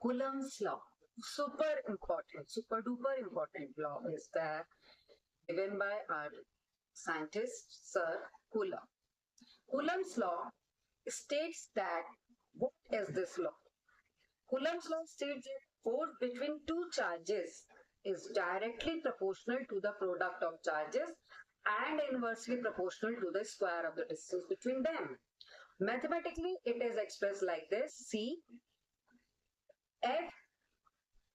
Coulomb's law, super duper important law is that given by our scientist Sir Coulomb. Coulomb's law states that, what is this law? Coulomb's law states that force between two charges is directly proportional to the product of charges and inversely proportional to the square of the distance between them. Mathematically, it is expressed like this. See, F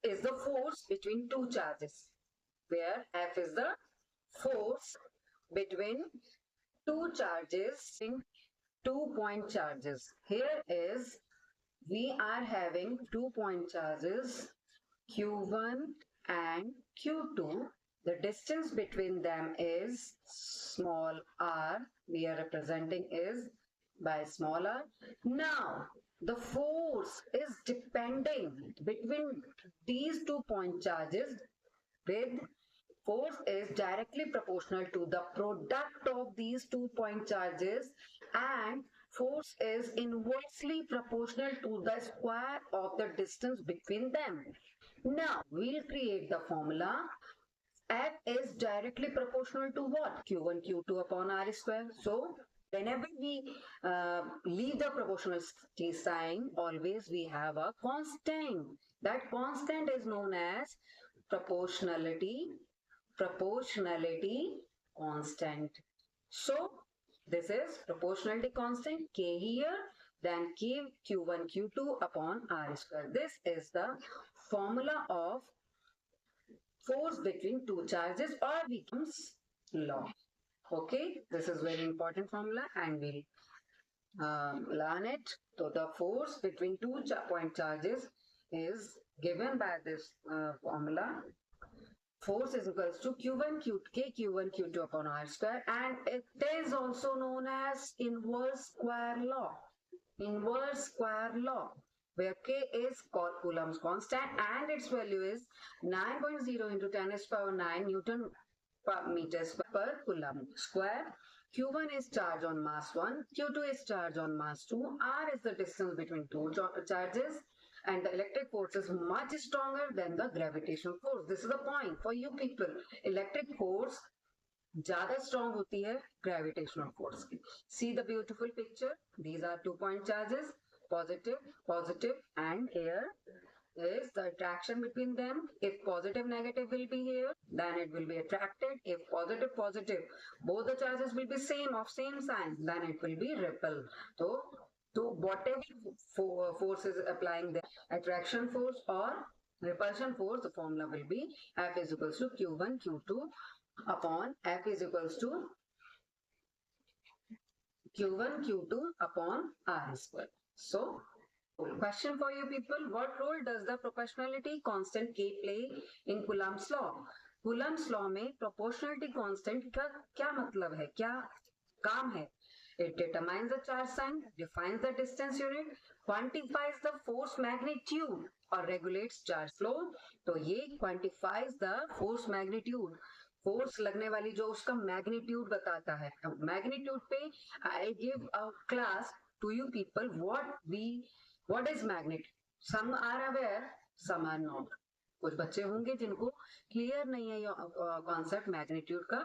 is the force between two charges, where F is the force between two charges in 2-point charges. Here is, we are having 2-point charges Q1 and Q2. The distance between them is small r. We are representing is by small r. Now, the force is depending between these 2-point charges with force is directly proportional to the product of these 2-point charges, and force is inversely proportional to the square of the distance between them. Now, we'll create the formula. F is directly proportional to what? Q1, Q2 upon R square. So, whenever we leave the proportionality sign, always we have a constant. That constant is known as proportionality constant. So, this is proportionality constant K here, then K Q1 Q2 upon R square. This is the formula of force between two charges, or becomes law. Okay, this is very important formula and we'll learn it. So the force between 2-point charges is given by this formula. Force is equals to Q1 K Q1 Q2 upon R square, and it is also known as inverse square law. Inverse square law, where K is Coulomb's constant and its value is 9.0 into 10 to the power 9 Newton per meter per Coulomb square. Q1 is charge on mass 1, Q2 is charge on mass 2, R is the distance between two charges, and the electric force is much stronger than the gravitational force. This is the point for you people. Electric force ज़्यादा strong होती है gravitational force की. See the beautiful picture. These are 2-point charges, positive, and here is the attraction between them. If positive negative will be here, then it will be attracted. If positive, both the charges will be same of same sign, then it will be repel. So whatever force is applying the attraction force or repulsion force, the formula will be F is equals to Q1 Q2 upon F is equals to Q1 Q2 upon R square. So, question for you people, what role does the proportionality constant K play in Coulomb's law? Coulomb's law में proportionality constant का क्या मतलब है, क्या काम है? It determines the charge sign, defines the distance unit, quantifies the force magnitude और regulates charge flow. तो ये quantifies the force magnitude, force लगने वाली जो उसका मैग्नीट्यूड बताता है. मैग्नीट्यूड पे I give a class to you people what is magnitude. Some are aware, some are not. कुछ बच्चे होंगे जिनको क्लियर नहीं है ये कॉन्सेप्ट मैग्नीट्यूड का.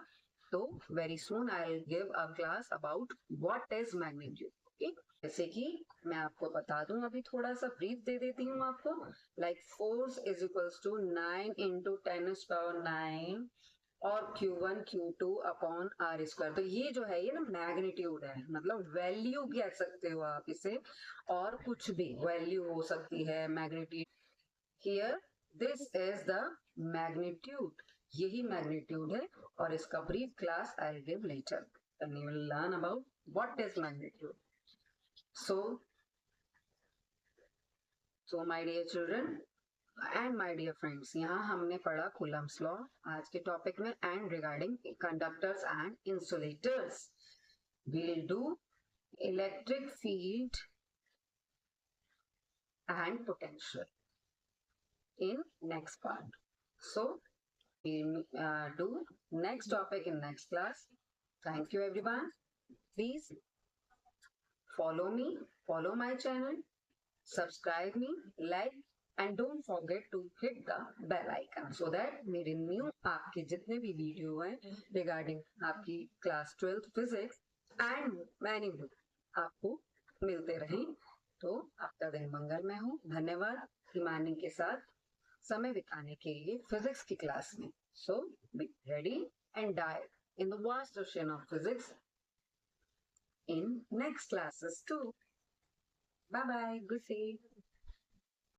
तो very soon I will give a class about what is magnitude. Okay, जैसे कि मैं आपको बता दूं, अभी थोड़ा सा ब्रीफ दे देती हूँ आपको. Like force is equals to 9 into 10 to the power 9 और Q1 Q2 upon R square. तो ये जो है ये ना मैग्नीट्यूड है, मतलब वैल्यू कह सकते हो आप इसे, और कुछ भी वैल्यू हो सकती है magnitude. Here this is the magnitude, यही मैग्नीट्यूड है, और इसका brief class I will give later and you will learn about what is magnitude. So my dear children and my dear friends, यहाँ हमने पढ़ा कूलम्स लॉ आज के topic में, and regarding conductors and insulators. we'll do electric field and potential in next part. So we'll do next topic in next class. Thank you everyone. Please follow me, follow my channel, subscribe me, like and don't forget to hit the bell icon so that मेरे new आपके जितने भी video हैं regarding आपकी class 12th physics and many more आपको मिलते रहें। तो आपका दिन मंगलमय हो। धन्यवाद हिमानी के साथ समय बिताने के लिए फिजिक्स की क्लास में। So be ready and dive in the vast ocean of physics in next classes too. Bye bye. Good day.